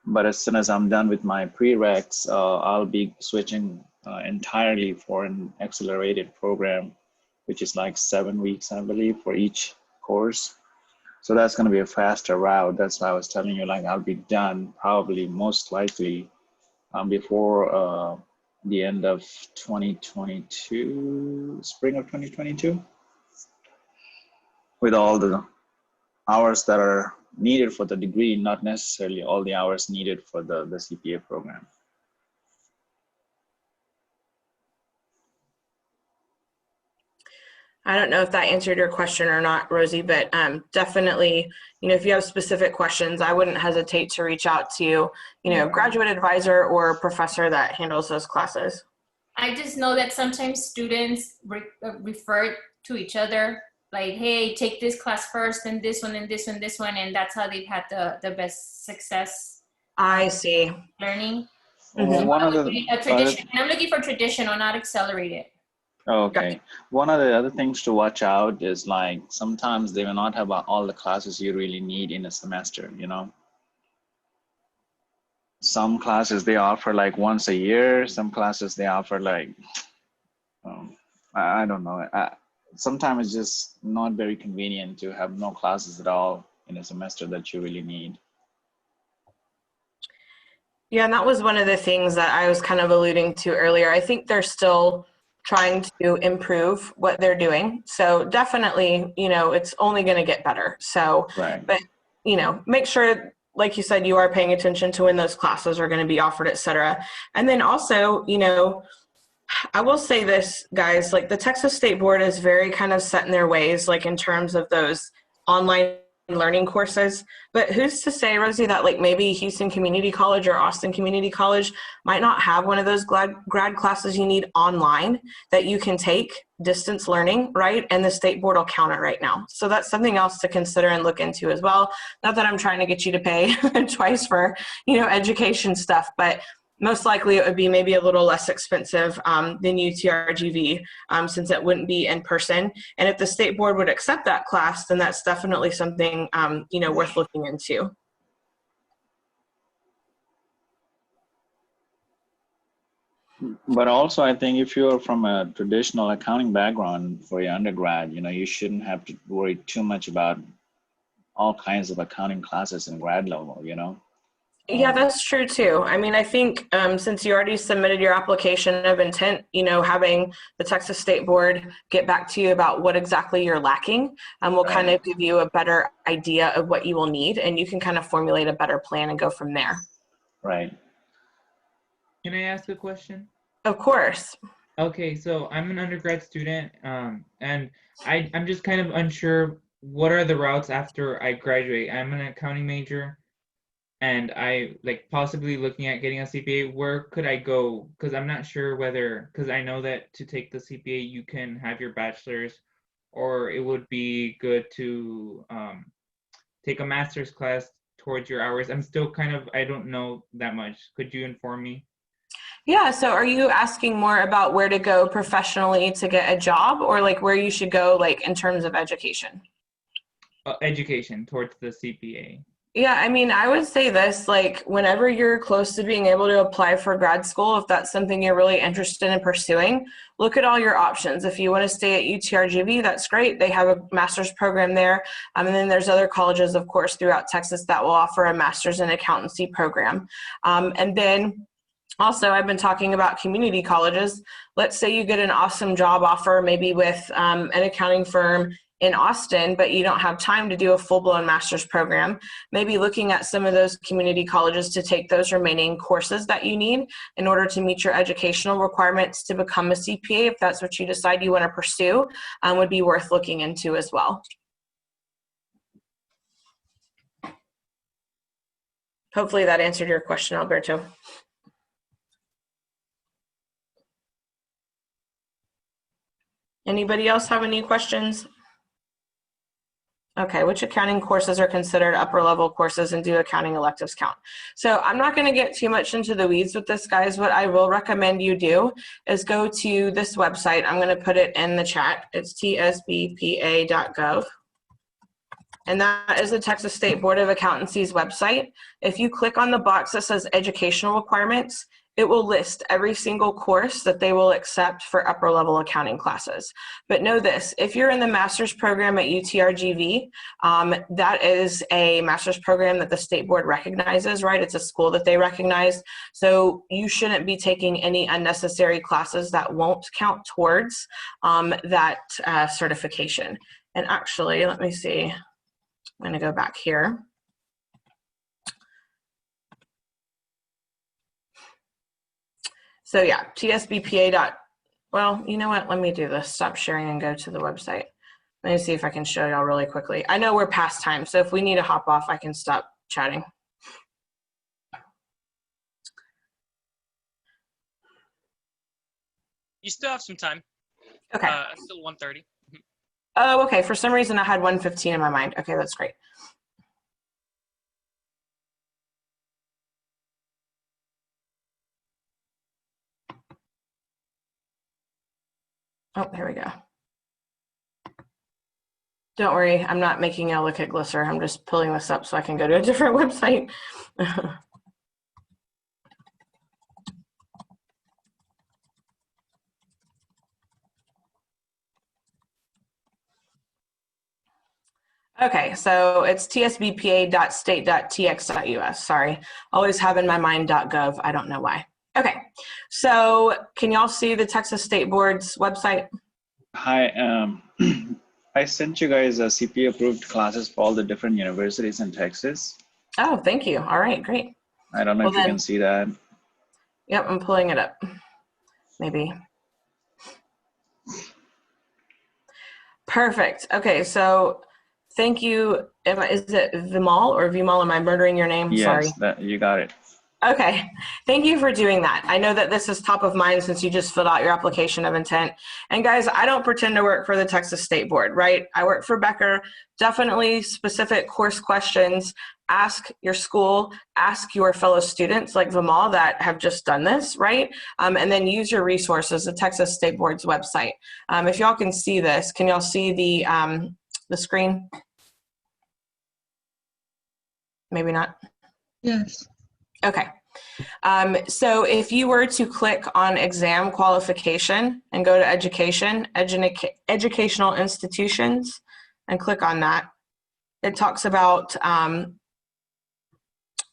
C: But as soon as I'm done with my prereqs, I'll be switching entirely for an accelerated program, which is like 7 weeks, I believe, for each course. So that's going to be a faster route. That's why I was telling you, like, I'll be done probably most likely before the end of 2022, spring of 2022, with all the hours that are needed for the degree, not necessarily all the hours needed for the CPA program.
A: I don't know if that answered your question or not, Rosie, but definitely, if you have specific questions, I wouldn't hesitate to reach out to, graduate advisor or professor that handles those classes.
D: I just know that sometimes students refer to each other, like, hey, take this class first, then this one, then this one, this one, and that's how they've had the best success.
A: I see.
D: Learning.
A: Mhm.
C: One of the
D: tradition, and I'm looking for traditional, not accelerated.
C: Okay. One of the other things to watch out is, like, sometimes they will not have all the classes you really need in a semester, Some classes they offer like once a year. Some classes they offer like, I don't know. Sometimes it's just not very convenient to have no classes at all in a semester that you really need.
A: Yeah, and that was one of the things that I was kind of alluding to earlier. I think they're still trying to improve what they're doing. So definitely, it's only going to get better. So,
C: Right.
A: But, make sure, like you said, you are paying attention to when those classes are going to be offered, et cetera. And then also, I will say this, guys, like the Texas State Board is very kind of set in their ways, like in terms of those online learning courses. But who's to say, Rosie, that like maybe Houston Community College or Austin Community College might not have one of those grad classes you need online that you can take distance learning, right? And the State Board will count it right now. So that's something else to consider and look into as well. Not that I'm trying to get you to pay twice for, education stuff, but most likely it would be maybe a little less expensive than UTRGV since it wouldn't be in person. And if the State Board would accept that class, then that's definitely something, worth looking into.
C: But also, I think if you're from a traditional accounting background for your undergrad, you shouldn't have to worry too much about all kinds of accounting classes in grad level,
A: Yeah, that's true too. I mean, I think since you already submitted your application of intent, having the Texas State Board get back to you about what exactly you're lacking will kind of give you a better idea of what you will need, and you can kind of formulate a better plan and go from there.
C: Right.
F: Can I ask a question?
A: Of course.
F: Okay, so I'm an undergrad student, and I'm just kind of unsure what are the routes after I graduate. I'm an accounting major, and I possibly looking at getting a CPA. Where could I go? Because I'm not sure whether, because I know that to take the CPA you can have your bachelor's, or it would be good to take a master's class towards your hours. I'm still I don't know that much. Could you inform me?
A: Yeah, so are you asking more about where to go professionally to get a job, or where you should go in terms of education?
F: Education towards the CPA.
A: Yeah, I mean, I would say this, like, whenever you're close to being able to apply for grad school, if that's something you're really interested in pursuing, look at all your options. If you want to stay at UTRGV, that's great. They have a master's program there. And then there's other colleges, of course, throughout Texas that will offer a master's in accountancy program. And then also, I've been talking about community colleges. Let's say you get an awesome job offer, maybe with an accounting firm in Austin, but you don't have time to do a full-blown master's program. Maybe looking at some of those community colleges to take those remaining courses that you need in order to meet your educational requirements to become a CPA, if that's what you decide you want to pursue, would be worth looking into as well. Hopefully that answered your question, Alberto. Anybody else have any questions? Okay, which accounting courses are considered upper level courses and do accounting electives count? So I'm not going to get too much into the weeds with this, guys. What I will recommend you do is go to this website. I'm going to put it in the chat. It's tsbpa.gov. And that is the Texas State Board of Accountancy's website. If you click on the box that says educational requirements, it will list every single course that they will accept for upper level accounting classes. But know this, if you're in the master's program at UTRGV, that is a master's program that the state board recognizes, right? It's a school that they recognize. So you shouldn't be taking any unnecessary classes that won't count towards that certification. And actually, let me see, I'm gonna go back here. So yeah, TSBPA. Well, you know what? Let me do this. Stop sharing and go to the website. Let me see if I can show y'all really quickly. I know we're past time, so if we need to hop off, I can stop chatting.
G: You still have some time.
A: Okay.
G: Still 1:30.
A: Oh, okay. For some reason, I had 1:15 in my mind. Okay, that's great. Oh, here we go. Don't worry, I'm not making y'all look at Glisser. I'm just pulling this up so I can go to a different website. Okay, so it's tsbpa.state.tx.us. Sorry, always have in my mind .gov. I don't know why. Okay, so can y'all see the Texas State Board's website?
C: Hi, I sent you guys a CPA approved classes for all the different universities in Texas.
A: Oh, thank you. All right, great.
C: I don't know if you can see that.
A: Yep, I'm pulling it up. Maybe. Perfect. Okay, so thank you. Is it Vimal or Vimal? Am I murdering your name?
C: Yes,
A: Sorry.
C: you got it.
A: Okay, thank you for doing that. I know that this is top of mind since you just filled out your application of intent. And guys, I don't pretend to work for the Texas State Board, right? I work for Becker. Definitely specific course questions. Ask your school, ask your fellow students like Vimal that have just done this, right? And then use your resources, the Texas State Board's website. If y'all can see this, can y'all see the screen? Maybe not.
H: Yes.
A: Okay. So if you were to click on exam qualification and go to education, educational institutions, and click on that, it talks about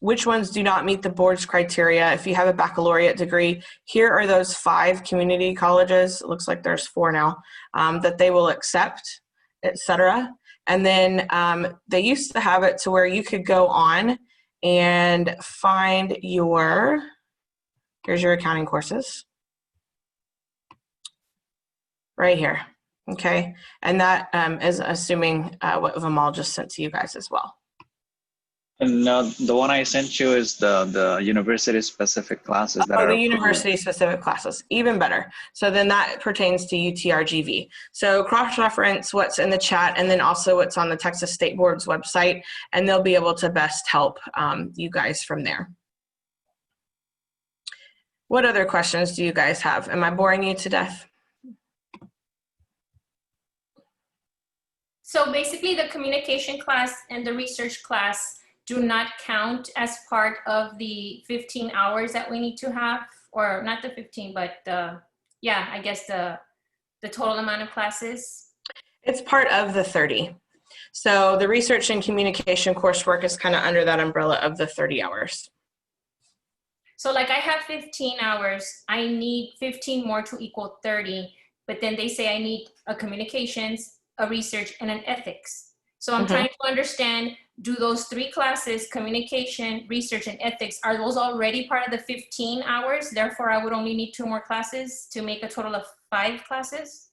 A: which ones do not meet the board's criteria. If you have a baccalaureate degree, here are those 5 community colleges. It looks like there's 4 now that they will accept, etc. And then they used to have it to where you could go on and find your, here's your accounting courses, right here, okay? And that is assuming what Vimal just sent to you guys as well.
C: And the one I sent you is the university-specific classes that are
A: the
C: approved.
A: university-specific classes, even better. So then that pertains to UTRGV. So cross-reference what's in the chat and then also what's on the Texas State Board's website, and they'll be able to best help you guys from there. What other questions do you guys have? Am I boring you to death?
D: So basically the communication class and the research class do not count as part of the 15 hours that we need to have, or not the 15, but yeah, I guess the total amount of classes?
A: It's part of the 30. So the research and communication coursework is kind of under that umbrella of the 30 hours.
D: So like I have 15 hours, I need 15 more to equal 30, but then they say I need a communications, a research, and an ethics. So I'm trying to understand, do those 3 classes, communication, research, and ethics, are those already part of the 15 hours? Therefore, I would only need 2 more classes to make a total of 5 classes?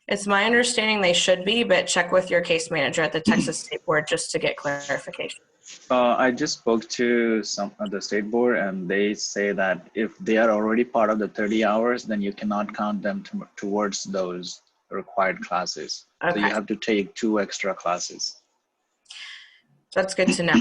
A: It's my understanding they should be, but check with your case manager at the Texas State Board just to get clarification.
C: I just spoke to some of the state board, and they say that if they are already part of the 30 hours, then you cannot count them towards those required classes. So you
A: Okay,
C: have to take 2 extra classes.
A: that's good to know.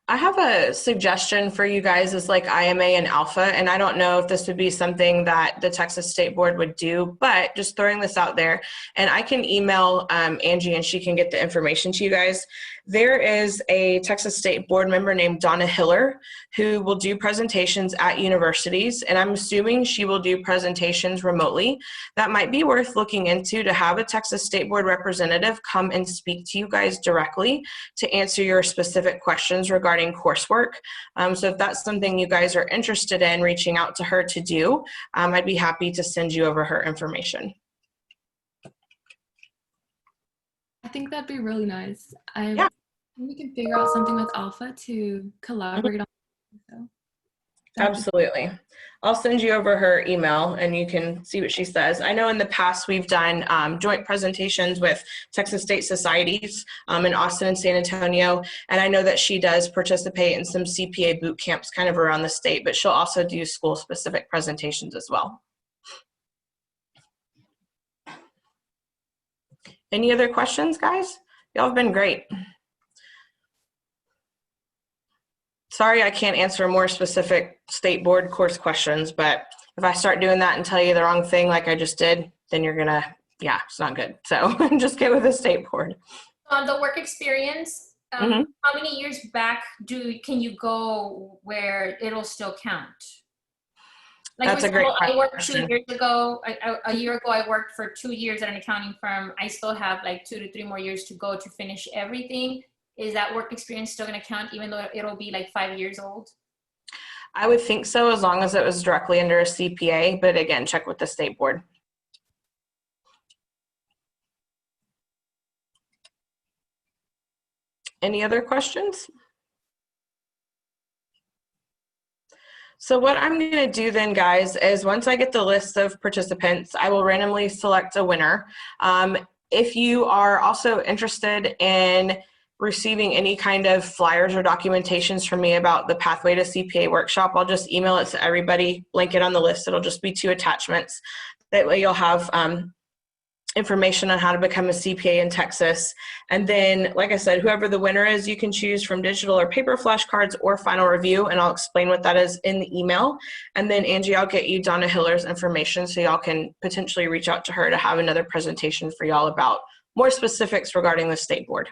A: I have a suggestion for you guys as like IMA and Alpha, and I don't know if this would be something that the Texas State Board would do, but just throwing this out there, and I can email Angie and she can get the information to you guys. There is a Texas State Board member named Donna Hiller who will do presentations at universities, and I'm assuming she will do presentations remotely. That might be worth looking into, to have a Texas State Board representative come and speak to you guys directly to answer your specific questions regarding coursework. So if that's something you guys are interested in reaching out to her to do, I'd be happy to send you over her information.
B: I think that'd be really nice.
A: Yeah.
B: We can figure out something with Alpha to collaborate on. So
A: Absolutely. I'll send you over her email and you can see what she says. I know in the past we've done joint presentations with Texas State Societies in Austin and San Antonio. And I know that she does participate in some CPA boot camps kind of around the state, but she'll also do school specific presentations as well. Any other questions, guys? Y'all have been great. Sorry, I can't answer more specific state board course questions, but if I start doing that and tell you the wrong thing like I just did, then you're gonna, yeah, it's not good. So just get with the state board.
D: On the work experience, how many years back can you go where it'll still count? Like,
A: That's a great
D: I worked
A: question.
D: 2 years ago, a year ago, I worked for 2 years at an accounting firm. I still have like 2 to 3 more years to go to finish everything. Is that work experience still going to count even though it'll be like 5 years old?
A: I would think so, as long as it was directly under a CPA, but again, check with the state board. Any other questions? So what I'm going to do then, guys, is once I get the list of participants, I will randomly select a winner. If you are also interested in receiving any kind of flyers or documentations from me about the Pathway to CPA workshop, I'll just email it to everybody, link it on the list. It'll just be 2 attachments. That way you'll have information on how to become a CPA in Texas. And then, like I said, whoever the winner is, you can choose from digital or paper flashcards or final review, and I'll explain what that is in the email. And then Angie, I'll get you Donna Hiller's information so y'all can potentially reach out to her to have another presentation for y'all about more specifics regarding the state board.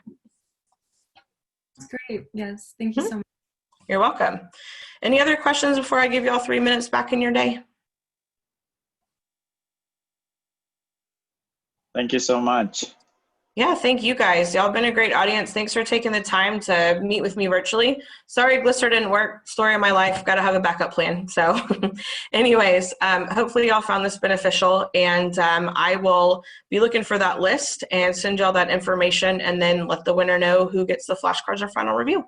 B: that's great. Yes, thank you so much.
A: You're welcome. Any other questions before I give y'all 3 minutes back in your day?
C: Thank you so much.
A: Yeah, thank you guys. Y'all been a great audience. Thanks for taking the time to meet with me virtually. Sorry Glisser didn't work. Story of my life. Got to have a backup plan. So anyways, hopefully y'all found this beneficial, and I will be looking for that list and send y'all that information, and then let the winner know who gets the flashcards or final review.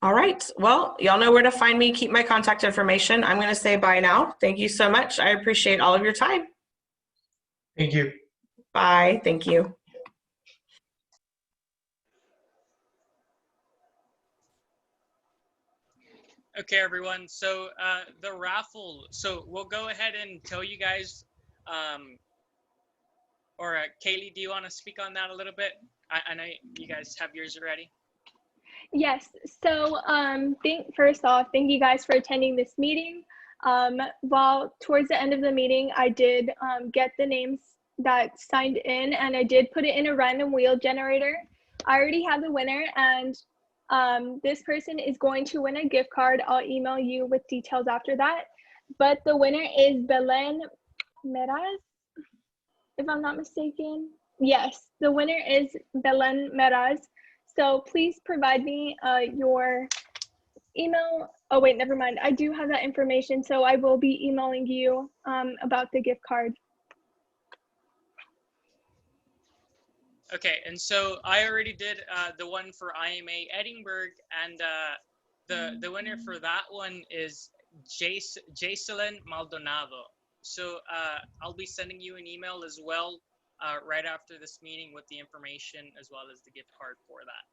A: All right. Well, y'all know where to find me. Keep my contact information. I'm going to say bye now. Thank you so much. I appreciate all of your time.
F: Thank you.
A: Bye. Thank you.
G: Okay, everyone. So the raffle. So we'll go ahead and tell you guys. Kaylee, do you want to speak on that a little bit? I know you guys have yours already.
H: Yes. So first off, thank you guys for attending this meeting. While towards the end of the meeting, I did get the names that signed in, and I did put it in a random wheel generator. I already have the winner, and this person is going to win a gift card. I'll email you with details after that. But the winner is Belen Meraz, if I'm not mistaken. Yes, the winner is Belen Meraz. So please provide me your email. Oh wait, never mind. I do have that information, so I will be emailing you about the gift card.
G: Okay, and so I already did the one for IMA Edinburgh, and the winner for that one is Jacelyn Maldonado. So I'll be sending you an email as well right after this meeting with the information as well as the gift card for that.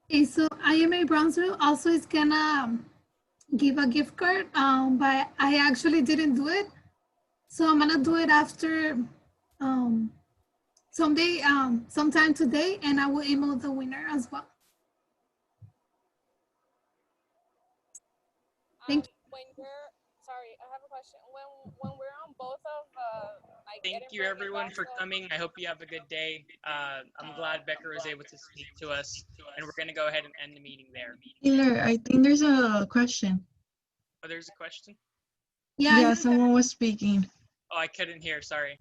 I: Okay, so IMA Brownsville also is gonna give a gift card, but I actually didn't do it. So I'm gonna do it after sometime today, and I will email the winner as well. Thank you.
J: Sorry, I have a question. When we're on both of like
G: Thank you
J: Edinburgh and
G: everyone for
J: Brownsville-
G: coming. I hope you have a good day. I'm glad Becker was able to speak to us, and we're gonna go ahead and end the meeting there.
K: Taylor, I think there's a question.
G: Oh, there's a question?
K: Yeah, someone was speaking.
G: Oh, I couldn't hear, sorry.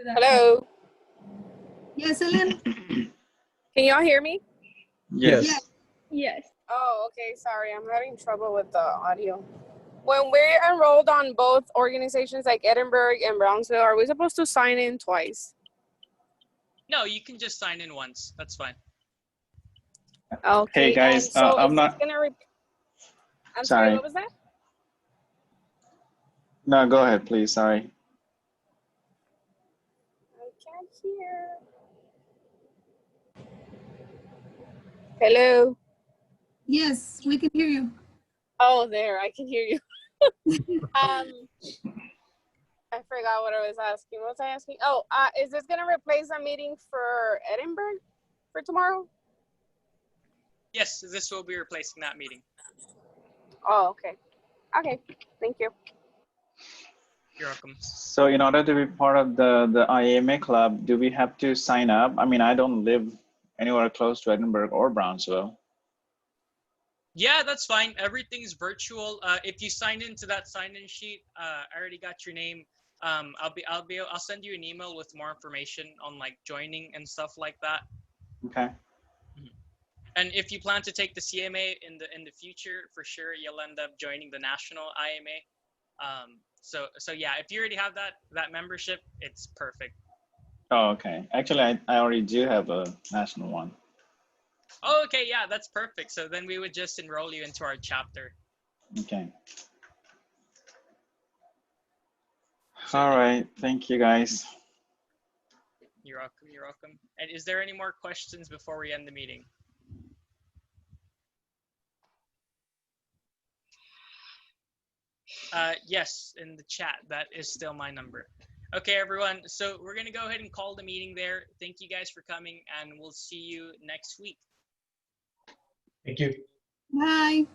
J: Hello.
I: Yes, Ellen?
J: Can y'all hear me?
C: Yes.
H: Yes.
J: Oh, okay. Sorry, I'm having trouble with the audio. When we're enrolled on both organizations like Edinburgh and Brownsville, are we supposed to sign in twice?
G: No, you can just sign in once. That's fine.
J: Okay.
C: Hey guys,
J: and so
C: I'm
J: is
C: not.
J: this gonna I'm
C: Sorry.
J: what was that?
C: No, go ahead, please. Sorry.
J: I can't hear. Hello.
I: Yes, we can hear you.
J: Oh, there, I can hear you. I forgot what I was asking. What was I asking? Oh, is this gonna replace a meeting for Edinburgh for tomorrow?
G: Yes, this will be replacing that meeting.
J: Oh, okay. Okay, thank you.
G: You're welcome.
C: So in order to be part of the IMA club, do we have to sign up? I mean, I don't live anywhere close to Edinburgh or Brownsville.
G: Yeah, that's fine. Everything's virtual. If you sign into that sign-in sheet, I already got your name. I'll send you an email with more information on like joining and stuff like that.
C: Okay.
G: And if you plan to take the CMA in the future, for sure you'll end up joining the national IMA. So yeah, if you already have that membership, it's perfect.
C: Oh, okay. Actually, I already do have a national one.
G: Oh, okay, yeah, that's perfect. So then we would just enroll you into our chapter.
C: Okay. All right. Thank you, guys.
G: You're welcome. You're welcome. And is there any more questions before we end the meeting? Yes, in the chat. That is still my number. Okay, everyone. So we're going to go ahead and call the meeting there. Thank you guys for coming, and we'll see you next week.
L: Thank you.
I: Bye.